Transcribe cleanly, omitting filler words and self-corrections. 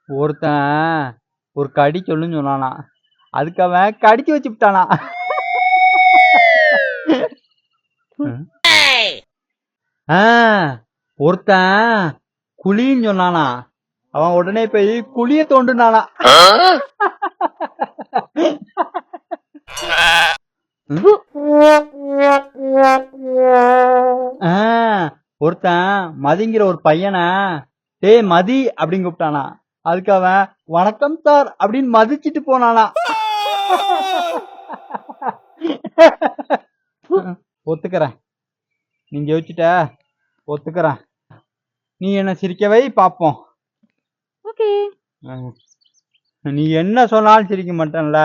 ஒருத்தன் ஒரு கடி சொல்லுன்னு சொன்னானா, அதுக்கு அவன் கடிச்சு வச்சுட்டானா. ஒருத்தன் குழின்னு சொன்னானா, அவன் உடனே போய் குழிய தோண்டுனானா. ஒருத்தன் மதிங்கிற ஒரு பையனை டேய் மதி அப்படின்னு கூப்பிட்டானா, அதுக்கு அவன் வணக்கம் சார் அப்படின்னு மதிச்சிட்டு போனானா. ஒத்துக்கிறேன், நீங்க யோசிச்சுட்ட, ஒத்துக்கிறேன். நீ என்ன சிரிக்கவை பாப்போம். நீ என்ன சொன்னாலும் சிரிக்க மாட்டேன்ல.